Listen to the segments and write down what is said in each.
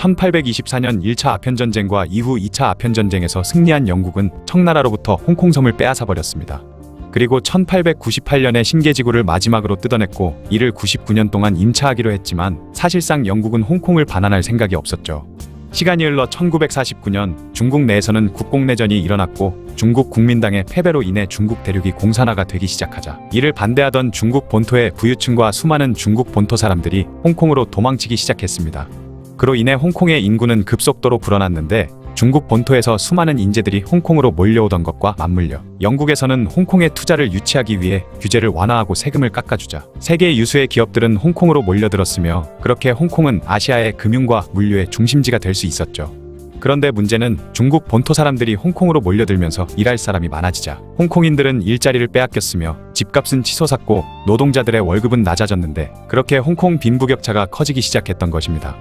1824년 1차 아편전쟁과 이후 2차 아편전쟁에서 승리한 영국은 청나라로부터 홍콩섬을 빼앗아버렸습니다. 그리고 1898년에 신계지구를 마지막으로 뜯어냈고 이를 99년 동안 임차하기로 했지만 사실상 영국은 홍콩을 반환할 생각이 없었죠. 시간이 흘러 1949년 중국 내에서는 국공내전이 일어났고 중국 국민당의 패배로 인해 중국 대륙이 공산화가 되기 시작하자 이를 반대하던 중국 본토의 부유층과 수많은 중국 본토 사람들이 홍콩으로 도망치기 시작했습니다. 그로 인해 홍콩의 인구는 급속도로 불어났는데 중국 본토에서 수많은 인재들이 홍콩으로 몰려오던 것과 맞물려 영국에서는 홍콩에 투자를 유치하기 위해 규제를 완화하고 세금을 깎아주자 세계 유수의 기업들은 홍콩으로 몰려들었으며 그렇게 홍콩은 아시아의 금융과 물류의 중심지가 될 수 있었죠. 그런데 문제는 중국 본토 사람들이 홍콩으로 몰려들면서 일할 사람이 많아지자 홍콩인들은 일자리를 빼앗겼으며 집값은 치솟았고 노동자들의 월급은 낮아졌는데 그렇게 홍콩 빈부격차가 커지기 시작했던 것입니다.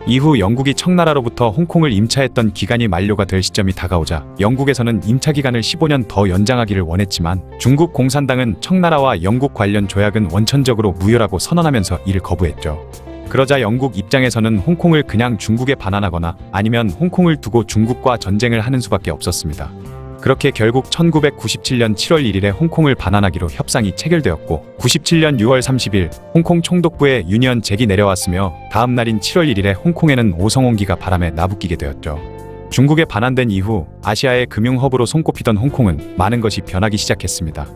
이후 영국이 청나라로부터 홍콩을 임차했던 기간이 만료가 될 시점이 다가오자 영국에서는 임차 기간을 15년 더 연장하기를 원했지만 중국 공산당은 청나라와 영국 관련 조약은 원천적으로 무효라고 선언하면서 이를 거부했죠. 그러자 영국 입장에서는 홍콩을 그냥 중국에 반환하거나 아니면 홍콩을 두고 중국과 전쟁을 하는 수밖에 없었습니다. 그렇게 결국 1997년 7월 1일에 홍콩을 반환하기로 협상이 체결되었고 97년 6월 30일 홍콩 총독부에 유니언 잭이 내려왔으며 다음 날인 7월 1일에 홍콩에는 오성홍기가 바람에 나부끼게 되었죠. 중국에 반환된 이후 아시아의 금융 허브로 손꼽히던 홍콩은 많은 것이 변하기 시작했습니다.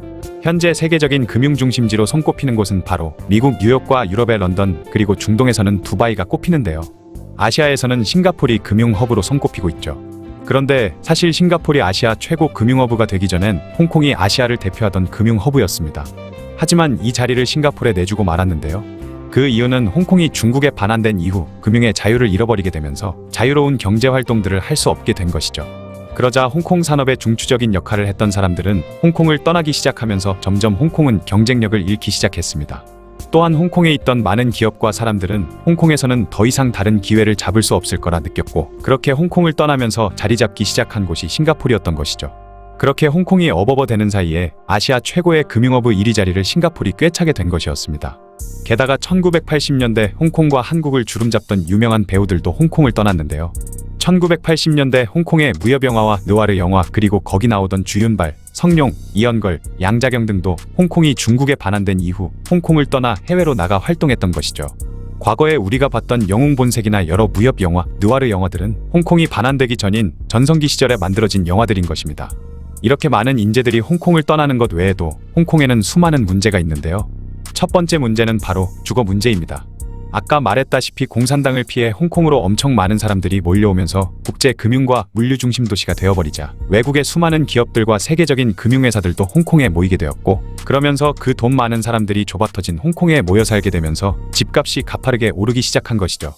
현재 세계적인 금융 중심지로 손꼽히는 곳은 바로 미국 뉴욕과 유럽의 런던 그리고 중동에서는 두바이가 꼽히는데요. 아시아에서는 싱가포르이 금융 허브로 손꼽히고 있죠. 그런데 사실 싱가포르이 아시아 최고 금융허브가 되기 전엔 홍콩이 아시아를 대표하던 금융허브였습니다. 하지만 이 자리를 싱가포르에 내주고 말았는데요. 그 이유는 홍콩이 중국에 반환된 이후 금융의 자유를 잃어버리게 되면서 자유로운 경제활동들을 할 수 없게 된 것이죠. 그러자 홍콩 산업의 중추적인 역할을 했던 사람들은 홍콩을 떠나기 시작하면서 점점 홍콩은 경쟁력을 잃기 시작했습니다. 또한 홍콩에 있던 많은 기업과 사람들은 홍콩에서는 더 이상 다른 기회를 잡을 수 없을 거라 느꼈고 그렇게 홍콩을 떠나면서 자리 잡기 시작한 곳이 싱가포르였던 것이죠. 그렇게 홍콩이 어버버되는 사이에 아시아 최고의 금융허브 1위 자리를 싱가포르이 꿰차게 된 것이었습니다. 게다가 1980년대 홍콩과 한국을 주름잡던 유명한 배우들도 홍콩을 떠났는데요. 1980년대 홍콩의 무협영화와 느와르 영화 그리고 거기 나오던 주윤발, 성룡, 이연걸, 양자경 등도 홍콩이 중국에 반환된 이후 홍콩을 떠나 해외로 나가 활동했던 것이죠. 과거에 우리가 봤던 영웅본색이나 여러 무협영화, 느와르 영화들은 홍콩이 반환되기 전인 전성기 시절에 만들어진 영화들인 것입니다. 이렇게 많은 인재들이 홍콩을 떠나는 것 외에도 홍콩에는 수많은 문제가 있는데요. 첫 번째 문제는 바로 주거 문제입니다. 아까 말했다시피 공산당을 피해 홍콩으로 엄청 많은 사람들이 몰려오면서 국제 금융과 물류 중심 도시가 되어버리자 외국의 수많은 기업들과 세계적인 금융회사들도 홍콩에 모이게 되었고 그러면서 그 돈 많은 사람들이 좁아터진 홍콩에 모여 살게 되면서 집값이 가파르게 오르기 시작한 것이죠.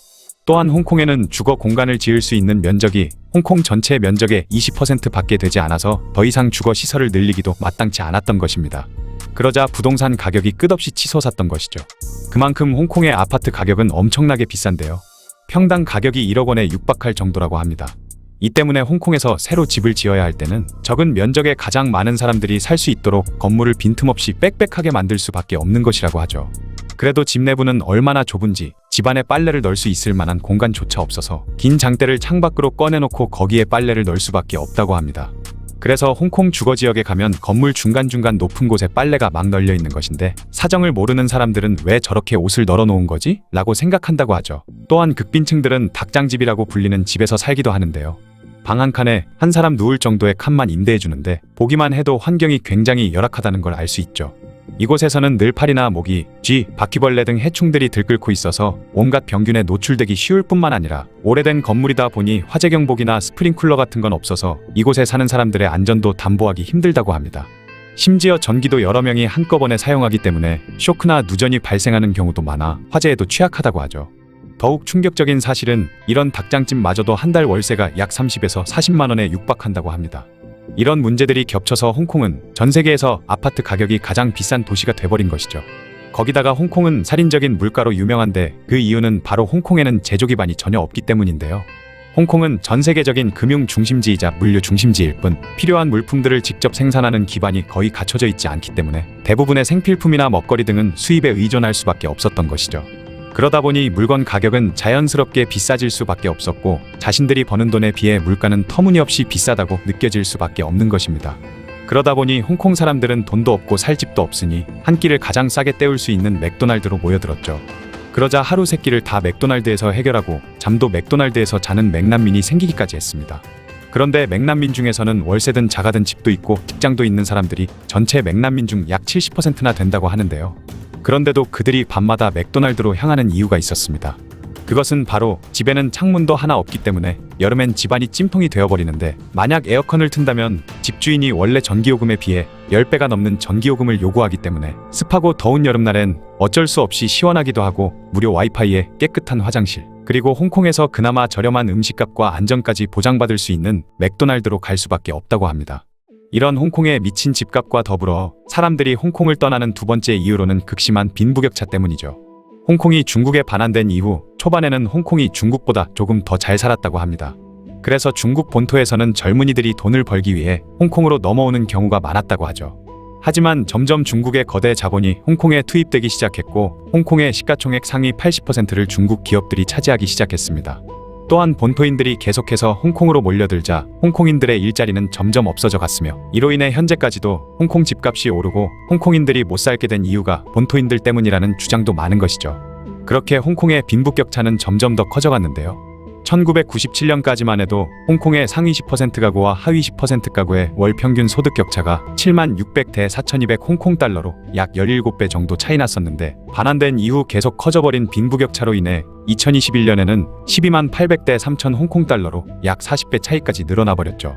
또한 홍콩에는 주거 공간을 지을 수 있는 면적이 홍콩 전체 면적의 20%밖에 되지 않아서 더 이상 주거 시설을 늘리기도 마땅치 않았던 것입니다. 그러자 부동산 가격이 끝없이 치솟았던 것이죠. 그만큼 홍콩의 아파트 가격은 엄청나게 비싼데요. 평당 가격이 1억 원에 육박할 정도라고 합니다. 이 때문에 홍콩에서 새로 집을 지어야 할 때는 적은 면적에 가장 많은 사람들이 살 수 있도록 건물을 빈틈없이 빽빽하게 만들 수밖에 없는 것이라고 하죠. 그래도 집 내부는 얼마나 좁은지 집안에 빨래를 넣을 수 있을 만한 공간조차 없어서 긴 장대를 창밖으로 꺼내놓고 거기에 빨래를 넣을 수밖에 없다고 합니다. 그래서 홍콩 주거지역에 가면 건물 중간중간 높은 곳에 빨래가 막 널려 있는 것인데 사정을 모르는 사람들은 왜 저렇게 옷을 널어놓은 거지? 라고 생각한다고 하죠. 또한 극빈층들은 닭장집이라고 불리는 집에서 살기도 하는데요. 방 한 칸에 한 사람 누울 정도의 칸만 임대해주는데 보기만 해도 환경이 굉장히 열악하다는 걸 알 수 있죠. 이곳에서는 늘파리나 모기, 쥐, 바퀴벌레 등 해충들이 들끓고 있어서 온갖 병균에 노출되기 쉬울 뿐만 아니라 오래된 건물이다 보니 화재 경보기나 스프링클러 같은 건 없어서 이곳에 사는 사람들의 안전도 담보하기 힘들다고 합니다. 심지어 전기도 여러 명이 한꺼번에 사용하기 때문에 쇼크나 누전이 발생하는 경우도 많아 화재에도 취약하다고 하죠. 더욱 충격적인 사실은 이런 닭장집마저도 한 달 월세가 약 30에서 40만 원에 육박한다고 합니다. 이런 문제들이 겹쳐서 홍콩은 전 세계에서 아파트 가격이 가장 비싼 도시가 돼버린 것이죠. 거기다가 홍콩은 살인적인 물가로 유명한데 그 이유는 바로 홍콩에는 제조 기반이 전혀 없기 때문인데요. 홍콩은 전 세계적인 금융 중심지이자 물류 중심지일 뿐 필요한 물품들을 직접 생산하는 기반이 거의 갖춰져 있지 않기 때문에 대부분의 생필품이나 먹거리 등은 수입에 의존할 수밖에 없었던 것이죠. 그러다 보니 물건 가격은 자연스럽게 비싸질 수밖에 없었고 자신들이 버는 돈에 비해 물가는 터무니없이 비싸다고 느껴질 수밖에 없는 것입니다. 그러다 보니 홍콩 사람들은 돈도 없고 살 집도 없으니 한 끼를 가장 싸게 때울 수 있는 맥도날드로 모여들었죠. 그러자 하루 세 끼를 다 맥도날드에서 해결하고 잠도 맥도날드에서 자는 맥난민이 생기기까지 했습니다. 그런데 맥난민 중에서는 월세든 자가든 집도 있고 직장도 있는 사람들이 전체 맥난민 중 약 70%나 된다고 하는데요. 그런데도 그들이 밤마다 맥도날드로 향하는 이유가 있었습니다. 그것은 바로 집에는 창문도 하나 없기 때문에 여름엔 집안이 찜통이 되어버리는데 만약 에어컨을 튼다면 집주인이 원래 전기요금에 비해 10배가 넘는 전기요금을 요구하기 때문에 습하고 더운 여름날엔 어쩔 수 없이 시원하기도 하고 무료 와이파이에 깨끗한 화장실 그리고 홍콩에서 그나마 저렴한 음식값과 안전까지 보장받을 수 있는 맥도날드로 갈 수밖에 없다고 합니다. 이런 홍콩의 미친 집값과 더불어 사람들이 홍콩을 떠나는 두 번째 이유로는 극심한 빈부격차 때문이죠. 홍콩이 중국에 반환된 이후 초반에는 홍콩이 중국보다 조금 더 잘 살았다고 합니다. 그래서 중국 본토에서는 젊은이들이 돈을 벌기 위해 홍콩으로 넘어오는 경우가 많았다고 하죠. 하지만 점점 중국의 거대 자본이 홍콩에 투입되기 시작했고 홍콩의 시가총액 상위 80%를 중국 기업들이 차지하기 시작했습니다. 또한 본토인들이 계속해서 홍콩으로 몰려들자 홍콩인들의 일자리는 점점 없어져 갔으며 이로 인해 현재까지도 홍콩 집값이 오르고 홍콩인들이 못 살게 된 이유가 본토인들 때문이라는 주장도 많은 것이죠. 그렇게 홍콩의 빈부격차는 점점 더 커져갔는데요. 1997년까지만 해도 홍콩의 상위 10% 가구와 하위 10% 가구의 월 평균 소득 격차가 7600대 4200 홍콩 달러로 약 17배 정도 차이 났었는데 반환된 이후 계속 커져버린 빈부격차로 인해 2021년에는 12만 800대 3000 홍콩 달러로 약 40배 차이까지 늘어나 버렸죠.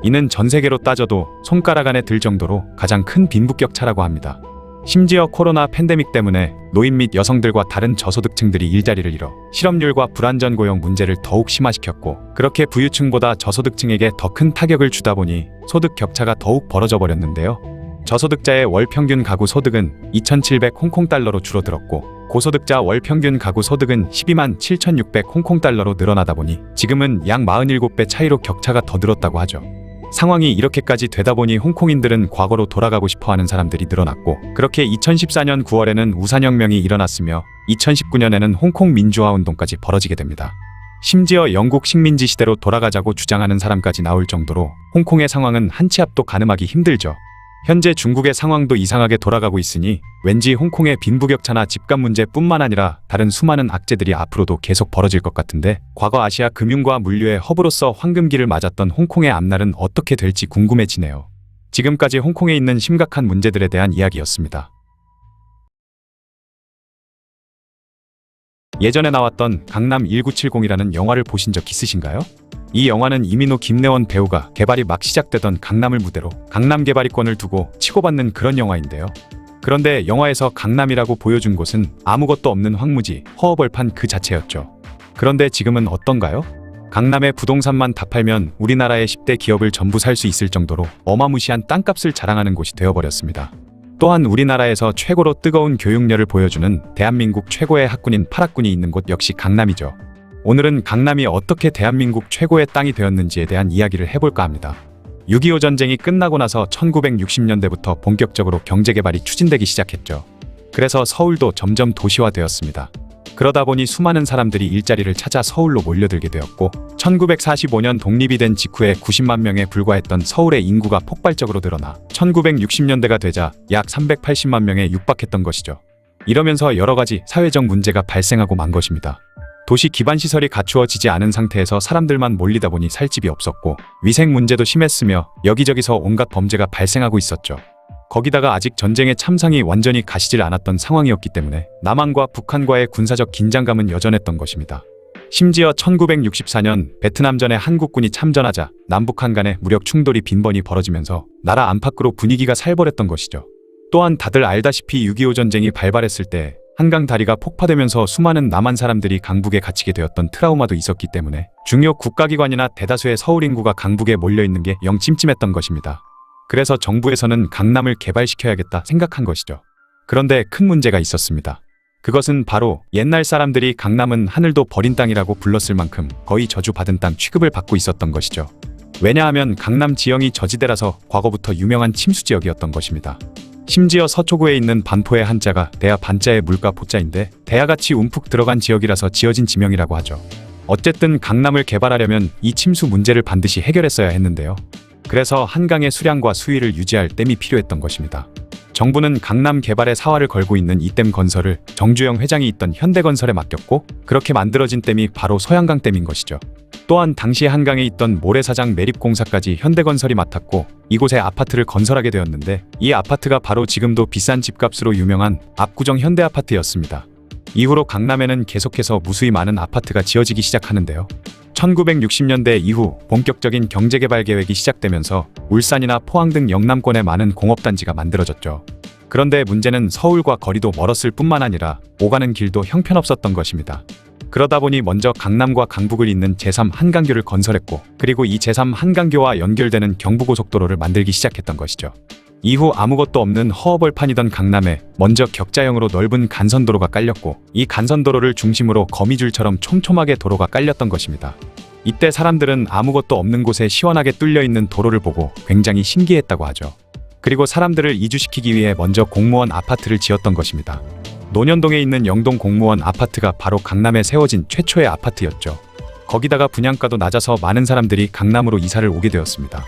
이는 전 세계로 따져도 손가락 안에 들 정도로 가장 큰 빈부격차라고 합니다. 심지어 코로나 팬데믹 때문에 노인 및 여성들과 다른 저소득층들이 일자리를 잃어 실업률과 불안전 고용 문제를 더욱 심화시켰고 그렇게 부유층보다 저소득층에게 더 큰 타격을 주다 보니 소득 격차가 더욱 벌어져 버렸는데요. 저소득자의 월 평균 가구 소득은 2,700 홍콩 달러로 줄어들었고 고소득자 월 평균 가구 소득은 12만 7,600 홍콩 달러로 늘어나다 보니 지금은 약 47배 차이로 격차가 더 늘었다고 하죠. 상황이 이렇게까지 되다 보니 홍콩인들은 과거로 돌아가고 싶어하는 사람들이 늘어났고 그렇게 2014년 9월에는 우산혁명이 일어났으며 2019년에는 홍콩 민주화운동까지 벌어지게 됩니다. 심지어 영국 식민지 시대로 돌아가자고 주장하는 사람까지 나올 정도로 홍콩의 상황은 한 치 앞도 가늠하기 힘들죠. 현재 중국의 상황도 이상하게 돌아가고 있으니 왠지 홍콩의 빈부격차나 집값 문제뿐만 아니라 다른 수많은 악재들이 앞으로도 계속 벌어질 것 같은데 과거 아시아 금융과 물류의 허브로서 황금기를 맞았던 홍콩의 앞날은 어떻게 될지 궁금해지네요. 지금까지 홍콩에 있는 심각한 문제들에 대한 이야기였습니다. 예전에 나왔던 강남 1970이라는 영화를 보신 적 있으신가요? 이 영화는 이민호 김래원 배우가 개발이 막 시작되던 강남을 무대로 강남 개발이권을 두고 치고받는 그런 영화인데요. 그런데 영화에서 강남이라고 보여준 곳은 아무것도 없는 황무지, 허허벌판 그 자체였죠. 그런데 지금은 어떤가요? 강남의 부동산만 다 팔면 우리나라의 10대 기업을 전부 살 수 있을 정도로 어마무시한 땅값을 자랑하는 곳이 되어버렸습니다. 또한 우리나라에서 최고로 뜨거운 교육열을 보여주는 대한민국 최고의 학군인 8학군이 있는 곳 역시 강남이죠. 오늘은 강남이 어떻게 대한민국 최고의 땅이 되었는지에 대한 이야기를 해볼까 합니다. 6.25 전쟁이 끝나고 나서 1960년대부터 본격적으로 경제개발이 추진되기 시작했죠. 그래서 서울도 점점 도시화되었습니다. 그러다 보니 수많은 사람들이 일자리를 찾아 서울로 몰려들게 되었고 1945년 독립이 된 직후에 90만 명에 불과했던 서울의 인구가 폭발적으로 늘어나 1960년대가 되자 약 380만 명에 육박했던 것이죠. 이러면서 여러 가지 사회적 문제가 발생하고 만 것입니다. 도시 기반 시설이 갖추어지지 않은 상태에서 사람들만 몰리다 보니 살 집이 없었고 위생 문제도 심했으며 여기저기서 온갖 범죄가 발생하고 있었죠. 거기다가 아직 전쟁의 참상이 완전히 가시질 않았던 상황이었기 때문에 남한과 북한과의 군사적 긴장감은 여전했던 것입니다. 심지어 1964년 베트남전에 한국군이 참전하자 남북한 간의 무력 충돌이 빈번히 벌어지면서 나라 안팎으로 분위기가 살벌했던 것이죠. 또한 다들 알다시피 6.25 전쟁이 발발했을 때 한강 다리가 폭파되면서 수많은 남한 사람들이 강북에 갇히게 되었던 트라우마도 있었기 때문에 중요 국가기관이나 대다수의 서울 인구가 강북에 몰려있는 게 영 찜찜했던 것입니다. 그래서 정부에서는 강남을 개발시켜야겠다 생각한 것이죠. 그런데 큰 문제가 있었습니다. 그것은 바로 옛날 사람들이 강남은 하늘도 버린 땅이라고 불렀을 만큼 거의 저주받은 땅 취급을 받고 있었던 것이죠. 왜냐하면 강남 지형이 저지대라서 과거부터 유명한 침수지역이었던 것입니다. 심지어 서초구에 있는 반포의 한자가 대하 반자의 물가 포자인데 대하같이 움푹 들어간 지역이라서 지어진 지명이라고 하죠. 어쨌든 강남을 개발하려면 이 침수 문제를 반드시 해결했어야 했는데요. 그래서 한강의 수량과 수위를 유지할 댐이 필요했던 것입니다. 정부는 강남 개발에 사활을 걸고 있는 이 댐 건설을 정주영 회장이 있던 현대건설에 맡겼고, 그렇게 만들어진 댐이 바로 소양강 댐인 것이죠. 또한 당시 한강에 있던 모래사장 매립공사까지 현대건설이 맡았고, 이곳에 아파트를 건설하게 되었는데, 이 아파트가 바로 지금도 비싼 집값으로 유명한 압구정 현대아파트였습니다. 이후로 강남에는 계속해서 무수히 많은 아파트가 지어지기 시작하는데요. 1960년대 이후 본격적인 경제개발 계획이 시작되면서 울산이나 포항 등 영남권에 많은 공업단지가 만들어졌죠. 그런데 문제는 서울과 거리도 멀었을 뿐만 아니라 오가는 길도 형편없었던 것입니다. 그러다 보니 먼저 강남과 강북을 잇는 제3 한강교를 건설했고, 그리고 이 제3 한강교와 연결되는 경부고속도로를 만들기 시작했던 것이죠. 이후 아무것도 없는 허허벌판이던 강남에 먼저 격자형으로 넓은 간선도로가 깔렸고, 이 간선도로를 중심으로 거미줄처럼 촘촘하게 도로가 깔렸던 것입니다. 이때 사람들은 아무것도 없는 곳에 시원하게 뚫려있는 도로를 보고 굉장히 신기했다고 하죠. 그리고 사람들을 이주시키기 위해 먼저 공무원 아파트를 지었던 것입니다. 논현동에 있는 영동 공무원 아파트가 바로 강남에 세워진 최초의 아파트였죠. 거기다가 분양가도 낮아서 많은 사람들이 강남으로 이사를 오게 되었습니다.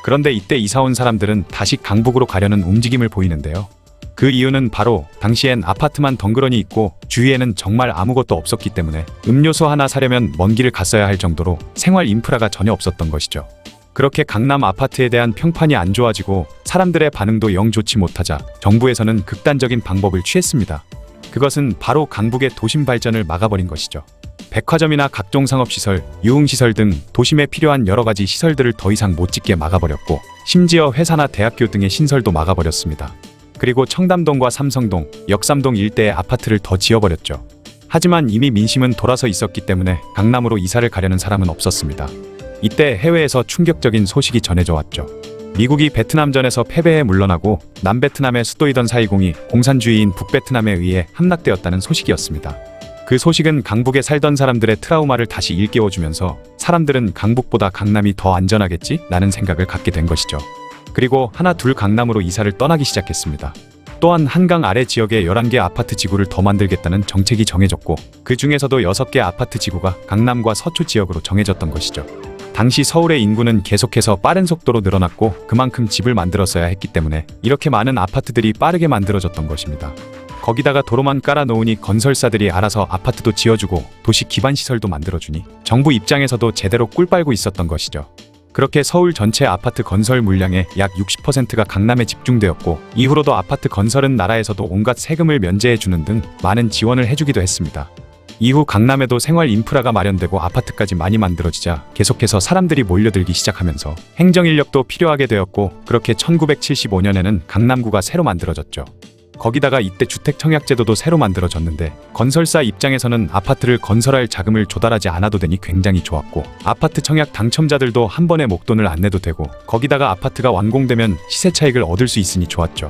그런데 이때 이사 온 사람들은 다시 강북으로 가려는 움직임을 보이는데요. 그 이유는 바로 당시엔 아파트만 덩그러니 있고 주위에는 정말 아무것도 없었기 때문에 음료수 하나 사려면 먼 길을 갔어야 할 정도로 생활 인프라가 전혀 없었던 것이죠. 그렇게 강남 아파트에 대한 평판이 안 좋아지고 사람들의 반응도 영 좋지 못하자 정부에서는 극단적인 방법을 취했습니다. 그것은 바로 강북의 도심 발전을 막아버린 것이죠. 백화점이나 각종 상업시설, 유흥시설 등 도심에 필요한 여러 가지 시설들을 더 이상 못 짓게 막아버렸고, 심지어 회사나 대학교 등의 신설도 막아버렸습니다. 그리고 청담동과 삼성동, 역삼동 일대의 아파트를 더 지어버렸죠. 하지만 이미 민심은 돌아서 있었기 때문에 강남으로 이사를 가려는 사람은 없었습니다. 이때 해외에서 충격적인 소식이 전해져 왔죠. 미국이 베트남전에서 패배해 물러나고 남베트남의 수도이던 사이공이 공산주의인 북베트남에 의해 함락되었다는 소식이었습니다. 그 소식은 강북에 살던 사람들의 트라우마를 다시 일깨워주면서 사람들은 강북보다 강남이 더 안전하겠지? 라는 생각을 갖게 된 것이죠. 그리고 하나 둘 강남으로 이사를 떠나기 시작했습니다. 또한 한강 아래 지역에 11개 아파트 지구를 더 만들겠다는 정책이 정해졌고, 그 중에서도 6개 아파트 지구가 강남과 서초 지역으로 정해졌던 것이죠. 당시 서울의 인구는 계속해서 빠른 속도로 늘어났고 그만큼 집을 만들었어야 했기 때문에 이렇게 많은 아파트들이 빠르게 만들어졌던 것입니다. 거기다가 도로만 깔아놓으니 건설사들이 알아서 아파트도 지어주고 도시 기반시설도 만들어주니 정부 입장에서도 제대로 꿀 빨고 있었던 것이죠. 그렇게 서울 전체 아파트 건설 물량의 약 60%가 강남에 집중되었고, 이후로도 아파트 건설은 나라에서도 온갖 세금을 면제해주는 등 많은 지원을 해주기도 했습니다. 이후 강남에도 생활 인프라가 마련되고 아파트까지 많이 만들어지자 계속해서 사람들이 몰려들기 시작하면서 행정인력도 필요하게 되었고, 그렇게 1975년에는 강남구가 새로 만들어졌죠. 거기다가 이때 주택청약제도도 새로 만들어졌는데, 건설사 입장에서는 아파트를 건설할 자금을 조달하지 않아도 되니 굉장히 좋았고, 아파트 청약 당첨자들도 한 번에 목돈을 안 내도 되고, 거기다가 아파트가 완공되면 시세 차익을 얻을 수 있으니 좋았죠.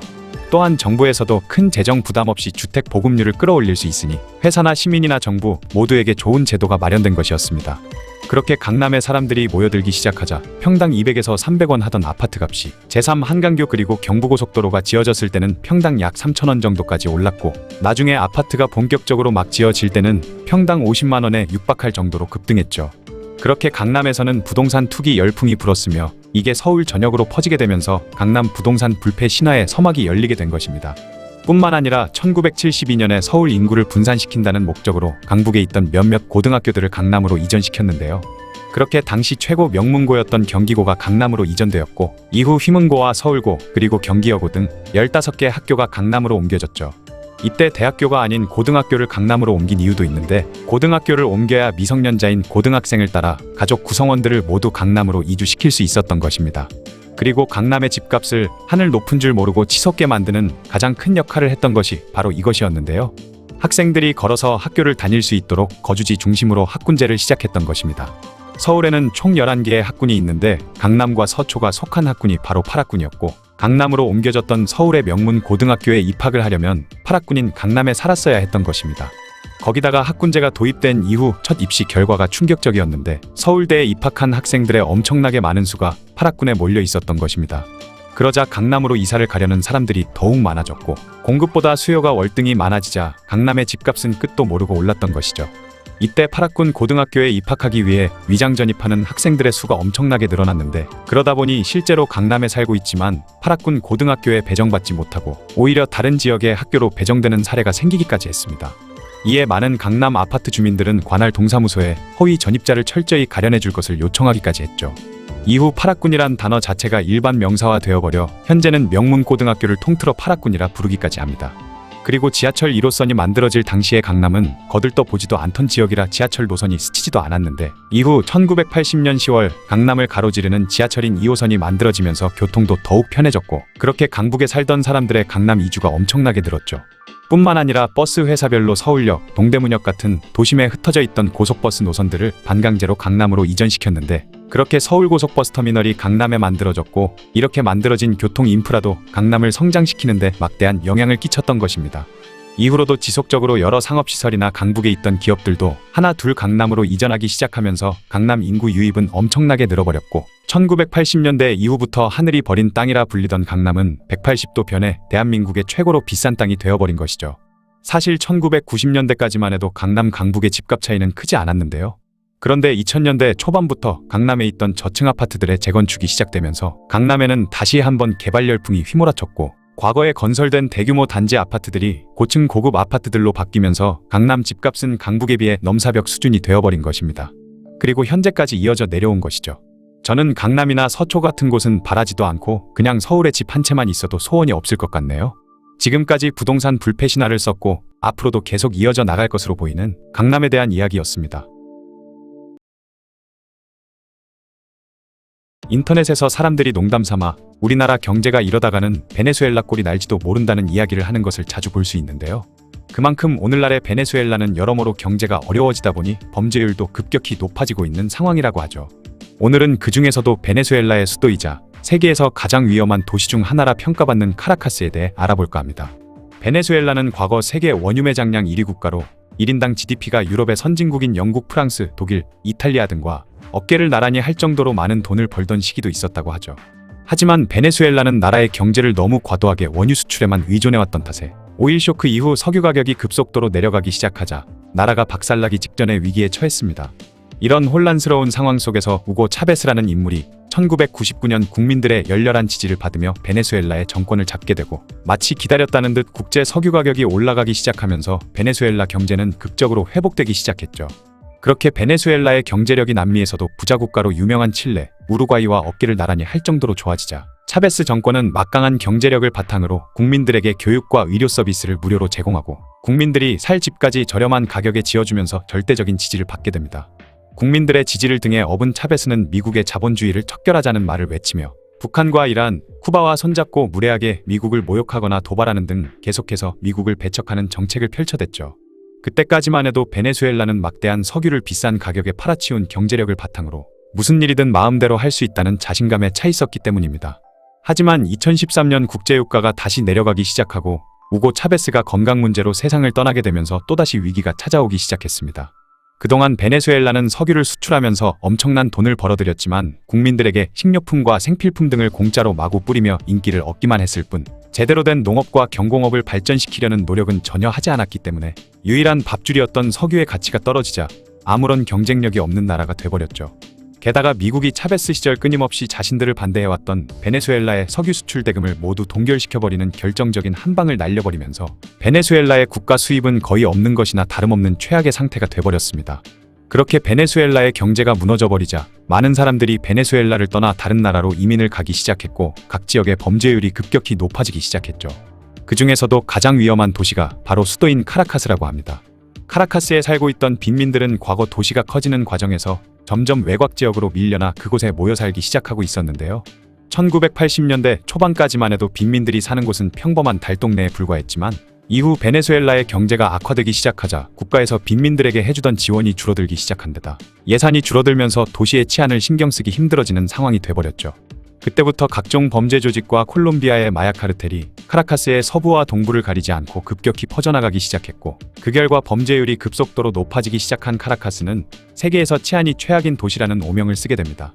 또한 정부에서도 큰 재정 부담 없이 주택 보급률을 끌어올릴 수 있으니 회사나 시민이나 정부 모두에게 좋은 제도가 마련된 것이었습니다. 그렇게 강남에 사람들이 모여들기 시작하자 평당 200에서 300원 하던 아파트 값이 제3 한강교 그리고 경부고속도로가 지어졌을 때는 평당 약 3,000원 정도까지 올랐고, 나중에 아파트가 본격적으로 막 지어질 때는 평당 50만 원에 육박할 정도로 급등했죠. 그렇게 강남에서는 부동산 투기 열풍이 불었으며 이게 서울 전역으로 퍼지게 되면서 강남 부동산 불패 신화의 서막이 열리게 된 것입니다. 뿐만 아니라 1972년에 서울 인구를 분산시킨다는 목적으로 강북에 있던 몇몇 고등학교들을 강남으로 이전시켰는데요. 그렇게 당시 최고 명문고였던 경기고가 강남으로 이전되었고, 이후 휘문고와 서울고 그리고 경기여고 등 15개 학교가 강남으로 옮겨졌죠. 이때 대학교가 아닌 고등학교를 강남으로 옮긴 이유도 있는데, 고등학교를 옮겨야 미성년자인 고등학생을 따라 가족 구성원들을 모두 강남으로 이주시킬 수 있었던 것입니다. 그리고 강남의 집값을 하늘 높은 줄 모르고 치솟게 만드는 가장 큰 역할을 했던 것이 바로 이것이었는데요. 학생들이 걸어서 학교를 다닐 수 있도록 거주지 중심으로 학군제를 시작했던 것입니다. 서울에는 총 11개의 학군이 있는데 강남과 서초가 속한 학군이 바로 8학군이었고, 강남으로 옮겨졌던 서울의 명문 고등학교에 입학을 하려면 8학군인 강남에 살았어야 했던 것입니다. 거기다가 학군제가 도입된 이후 첫 입시 결과가 충격적이었는데, 서울대에 입학한 학생들의 엄청나게 많은 수가 8학군에 몰려 있었던 것입니다. 그러자 강남으로 이사를 가려는 사람들이 더욱 많아졌고 공급보다 수요가 월등히 많아지자 강남의 집값은 끝도 모르고 올랐던 것이죠. 이때 파락군 고등학교에 입학하기 위해 위장 전입하는 학생들의 수가 엄청나게 늘어났는데 그러다 보니 실제로 강남에 살고 있지만 파락군 고등학교에 배정받지 못하고 오히려 다른 지역의 학교로 배정되는 사례가 생기기까지 했습니다. 이에 많은 강남 아파트 주민들은 관할 동사무소에 허위 전입자를 철저히 가려내 줄 것을 요청하기까지 했죠. 이후 파락군이란 단어 자체가 일반 명사화 되어버려 현재는 명문고등학교를 통틀어 파락군이라 부르기까지 합니다. 그리고 지하철 1호선이 만들어질 당시의 강남은 거들떠 보지도 않던 지역이라 지하철 노선이 스치지도 않았는데 이후 1980년 10월 강남을 가로지르는 지하철인 2호선이 만들어지면서 교통도 더욱 편해졌고 그렇게 강북에 살던 사람들의 강남 이주가 엄청나게 늘었죠. 뿐만 아니라 버스 회사별로 서울역, 동대문역 같은 도심에 흩어져 있던 고속버스 노선들을 반강제로 강남으로 이전시켰는데 그렇게 서울고속버스터미널이 강남에 만들어졌고 이렇게 만들어진 교통 인프라도 강남을 성장시키는 데 막대한 영향을 끼쳤던 것입니다. 이후로도 지속적으로 여러 상업시설이나 강북에 있던 기업들도 하나 둘 강남으로 이전하기 시작하면서 강남 인구 유입은 엄청나게 늘어버렸고 1980년대 이후부터 하늘이 버린 땅이라 불리던 강남은 180도 변해 대한민국의 최고로 비싼 땅이 되어버린 것이죠. 사실 1990년대까지만 해도 강남 강북의 집값 차이는 크지 않았는데요. 그런데 2000년대 초반부터 강남에 있던 저층 아파트들의 재건축이 시작되면서 강남에는 다시 한번 개발 열풍이 휘몰아쳤고 과거에 건설된 대규모 단지 아파트들이 고층 고급 아파트들로 바뀌면서 강남 집값은 강북에 비해 넘사벽 수준이 되어버린 것입니다. 그리고 현재까지 이어져 내려온 것이죠. 저는 강남이나 서초 같은 곳은 바라지도 않고 그냥 서울에 집 한 채만 있어도 소원이 없을 것 같네요. 지금까지 부동산 불패 신화를 썼고 앞으로도 계속 이어져 나갈 것으로 보이는 강남에 대한 이야기였습니다. 인터넷에서 사람들이 농담삼아 우리나라 경제가 이러다가는 베네수엘라 꼴이 날지도 모른다는 이야기를 하는 것을 자주 볼 수 있는데요. 그만큼 오늘날의 베네수엘라는 여러모로 경제가 어려워지다 보니 범죄율도 급격히 높아지고 있는 상황이라고 하죠. 오늘은 그 중에서도 베네수엘라의 수도이자 세계에서 가장 위험한 도시 중 하나라 평가받는 카라카스에 대해 알아볼까 합니다. 베네수엘라는 과거 세계 원유 매장량 1위 국가로 1인당 GDP가 유럽의 선진국인 영국, 프랑스, 독일, 이탈리아 등과 어깨를 나란히 할 정도로 많은 돈을 벌던 시기도 있었다고 하죠. 하지만 베네수엘라는 나라의 경제를 너무 과도하게 원유 수출에만 의존해왔던 탓에 오일 쇼크 이후 석유 가격이 급속도로 내려가기 시작하자 나라가 박살나기 직전의 위기에 처했습니다. 이런 혼란스러운 상황 속에서 우고 차베스라는 인물이 1999년 국민들의 열렬한 지지를 받으며 베네수엘라의 정권을 잡게 되고 마치 기다렸다는 듯 국제 석유 가격이 올라가기 시작하면서 베네수엘라 경제는 극적으로 회복되기 시작했죠. 그렇게 베네수엘라의 경제력이 남미에서도 부자 국가로 유명한 칠레, 우루과이와 어깨를 나란히 할 정도로 좋아지자 차베스 정권은 막강한 경제력을 바탕으로 국민들에게 교육과 의료 서비스를 무료로 제공하고 국민들이 살 집까지 저렴한 가격에 지어주면서 절대적인 지지를 받게 됩니다. 국민들의 지지를 등에 업은 차베스는 미국의 자본주의를 척결하자는 말을 외치며 북한과 이란, 쿠바와 손잡고 무례하게 미국을 모욕하거나 도발하는 등 계속해서 미국을 배척하는 정책을 펼쳐댔죠. 그때까지만 해도 베네수엘라는 막대한 석유를 비싼 가격에 팔아치운 경제력을 바탕으로 무슨 일이든 마음대로 할 수 있다는 자신감에 차 있었기 때문입니다. 하지만 2013년 국제유가가 다시 내려가기 시작하고 우고 차베스가 건강 문제로 세상을 떠나게 되면서 또다시 위기가 찾아오기 시작했습니다. 그동안 베네수엘라는 석유를 수출하면서 엄청난 돈을 벌어들였지만 국민들에게 식료품과 생필품 등을 공짜로 마구 뿌리며 인기를 얻기만 했을 뿐 제대로 된 농업과 경공업을 발전시키려는 노력은 전혀 하지 않았기 때문에 유일한 밥줄이었던 석유의 가치가 떨어지자 아무런 경쟁력이 없는 나라가 돼버렸죠. 게다가 미국이 차베스 시절 끊임없이 자신들을 반대해왔던 베네수엘라의 석유 수출 대금을 모두 동결시켜버리는 결정적인 한 방을 날려버리면서 베네수엘라의 국가 수입은 거의 없는 것이나 다름없는 최악의 상태가 돼버렸습니다. 그렇게 베네수엘라의 경제가 무너져버리자 많은 사람들이 베네수엘라를 떠나 다른 나라로 이민을 가기 시작했고 각 지역의 범죄율이 급격히 높아지기 시작했죠. 그 중에서도 가장 위험한 도시가 바로 수도인 카라카스라고 합니다. 카라카스에 살고 있던 빈민들은 과거 도시가 커지는 과정에서 점점 외곽 지역으로 밀려나 그곳에 모여 살기 시작하고 있었는데요. 1980년대 초반까지만 해도 빈민들이 사는 곳은 평범한 달동네에 불과했지만 이후 베네수엘라의 경제가 악화되기 시작하자 국가에서 빈민들에게 해주던 지원이 줄어들기 시작한 데다 예산이 줄어들면서 도시의 치안을 신경 쓰기 힘들어지는 상황이 돼버렸죠. 그때부터 각종 범죄 조직과 콜롬비아의 마약 카르텔이 카라카스의 서부와 동부를 가리지 않고 급격히 퍼져나가기 시작했고 그 결과 범죄율이 급속도로 높아지기 시작한 카라카스는 세계에서 치안이 최악인 도시라는 오명을 쓰게 됩니다.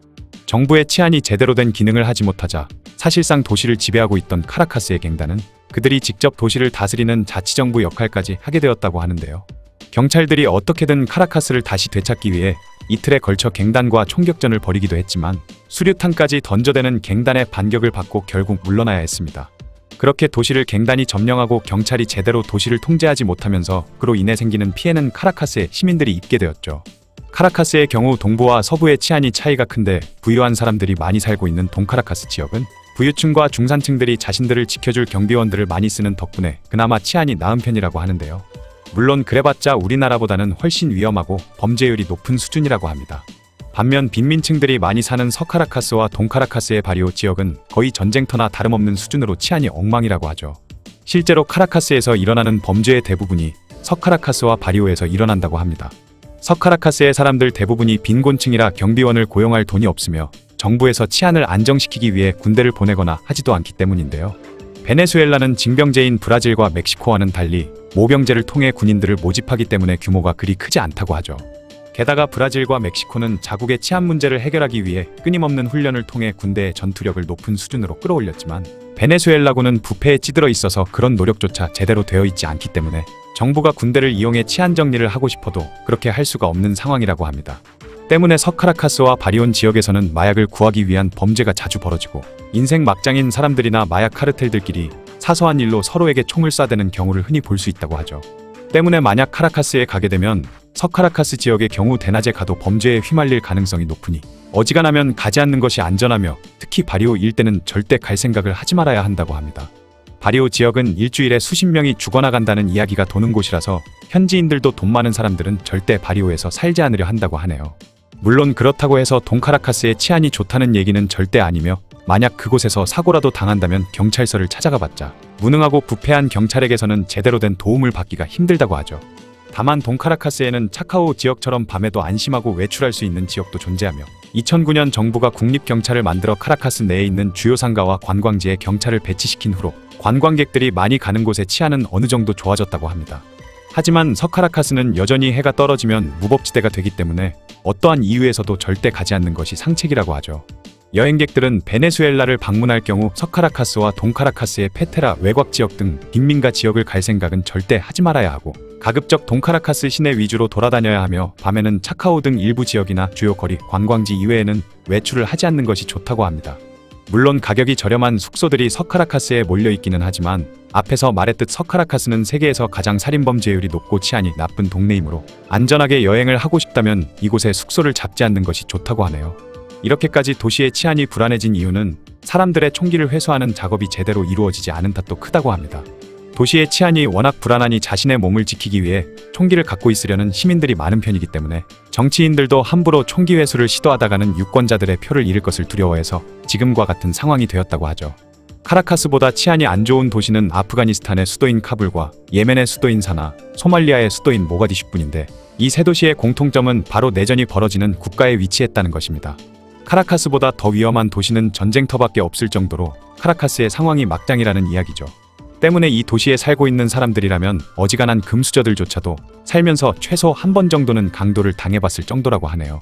정부의 치안이 제대로 된 기능을 하지 못하자 사실상 도시를 지배하고 있던 카라카스의 갱단은 그들이 직접 도시를 다스리는 자치정부 역할까지 하게 되었다고 하는데요. 경찰들이 어떻게든 카라카스를 다시 되찾기 위해 이틀에 걸쳐 갱단과 총격전을 벌이기도 했지만 수류탄까지 던져대는 갱단의 반격을 받고 결국 물러나야 했습니다. 그렇게 도시를 갱단이 점령하고 경찰이 제대로 도시를 통제하지 못하면서 그로 인해 생기는 피해는 카라카스의 시민들이 입게 되었죠. 카라카스의 경우 동부와 서부의 치안이 차이가 큰데 부유한 사람들이 많이 살고 있는 동카라카스 지역은 부유층과 중산층들이 자신들을 지켜줄 경비원들을 많이 쓰는 덕분에 그나마 치안이 나은 편이라고 하는데요. 물론 그래봤자 우리나라보다는 훨씬 위험하고 범죄율이 높은 수준이라고 합니다. 반면 빈민층들이 많이 사는 서카라카스와 동카라카스의 바리오 지역은 거의 전쟁터나 다름없는 수준으로 치안이 엉망이라고 하죠. 실제로 카라카스에서 일어나는 범죄의 대부분이 서카라카스와 바리오에서 일어난다고 합니다. 서카라카스의 사람들 대부분이 빈곤층이라 경비원을 고용할 돈이 없으며 정부에서 치안을 안정시키기 위해 군대를 보내거나 하지도 않기 때문인데요. 베네수엘라는 징병제인 브라질과 멕시코와는 달리 모병제를 통해 군인들을 모집하기 때문에 규모가 그리 크지 않다고 하죠. 게다가 브라질과 멕시코는 자국의 치안 문제를 해결하기 위해 끊임없는 훈련을 통해 군대의 전투력을 높은 수준으로 끌어올렸지만 베네수엘라군은 부패에 찌들어 있어서 그런 노력조차 제대로 되어 있지 않기 때문에 정부가 군대를 이용해 치안 정리를 하고 싶어도 그렇게 할 수가 없는 상황이라고 합니다. 때문에 서카라카스와 바리온 지역에서는 마약을 구하기 위한 범죄가 자주 벌어지고 인생 막장인 사람들이나 마약 카르텔들끼리 사소한 일로 서로에게 총을 쏴대는 경우를 흔히 볼 수 있다고 하죠. 때문에 만약 카라카스에 가게 되면 서카라카스 지역의 경우 대낮에 가도 범죄에 휘말릴 가능성이 높으니 어지간하면 가지 않는 것이 안전하며 특히 바리오 일대는 절대 갈 생각을 하지 말아야 한다고 합니다. 바리오 지역은 일주일에 수십 명이 죽어나간다는 이야기가 도는 곳이라서 현지인들도 돈 많은 사람들은 절대 바리오에서 살지 않으려 한다고 하네요. 물론 그렇다고 해서 동카라카스의 치안이 좋다는 얘기는 절대 아니며 만약 그곳에서 사고라도 당한다면 경찰서를 찾아가봤자 무능하고 부패한 경찰에게서는 제대로 된 도움을 받기가 힘들다고 하죠. 다만 동카라카스에는 차카오 지역처럼 밤에도 안심하고 외출할 수 있는 지역도 존재하며 2009년 정부가 국립경찰을 만들어 카라카스 내에 있는 주요 상가와 관광지에 경찰을 배치시킨 후로 관광객들이 많이 가는 곳의 치안은 어느 정도 좋아졌다고 합니다. 하지만 서카라카스는 여전히 해가 떨어지면 무법지대가 되기 때문에 어떠한 이유에서도 절대 가지 않는 것이 상책이라고 하죠. 여행객들은 베네수엘라를 방문할 경우 서카라카스와 동카라카스의 페테라 외곽 지역 등 빈민가 지역을 갈 생각은 절대 하지 말아야 하고 가급적 동카라카스 시내 위주로 돌아다녀야 하며 밤에는 차카오 등 일부 지역이나 주요 거리, 관광지 이외에는 외출을 하지 않는 것이 좋다고 합니다. 물론 가격이 저렴한 숙소들이 서카라카스에 몰려있기는 하지만 앞에서 말했듯 서카라카스는 세계에서 가장 살인범죄율이 높고 치안이 나쁜 동네이므로 안전하게 여행을 하고 싶다면 이곳에 숙소를 잡지 않는 것이 좋다고 하네요. 이렇게까지 도시의 치안이 불안해진 이유는 사람들의 총기를 회수하는 작업이 제대로 이루어지지 않은 탓도 크다고 합니다. 도시의 치안이 워낙 불안하니 자신의 몸을 지키기 위해 총기를 갖고 있으려는 시민들이 많은 편이기 때문에 정치인들도 함부로 총기 회수를 시도하다가는 유권자들의 표를 잃을 것을 두려워해서 지금과 같은 상황이 되었다고 하죠. 카라카스보다 치안이 안 좋은 도시는 아프가니스탄의 수도인 카불과 예멘의 수도인 사나, 소말리아의 수도인 모가디슈뿐인데 이 세 도시의 공통점은 바로 내전이 벌어지는 국가에 위치했다는 것입니다. 카라카스보다 더 위험한 도시는 전쟁터밖에 없을 정도로 카라카스의 상황이 막장이라는 이야기죠. 때문에 이 도시에 살고 있는 사람들이라면 어지간한 금수저들조차도 살면서 최소 한 번 정도는 강도를 당해봤을 정도라고 하네요.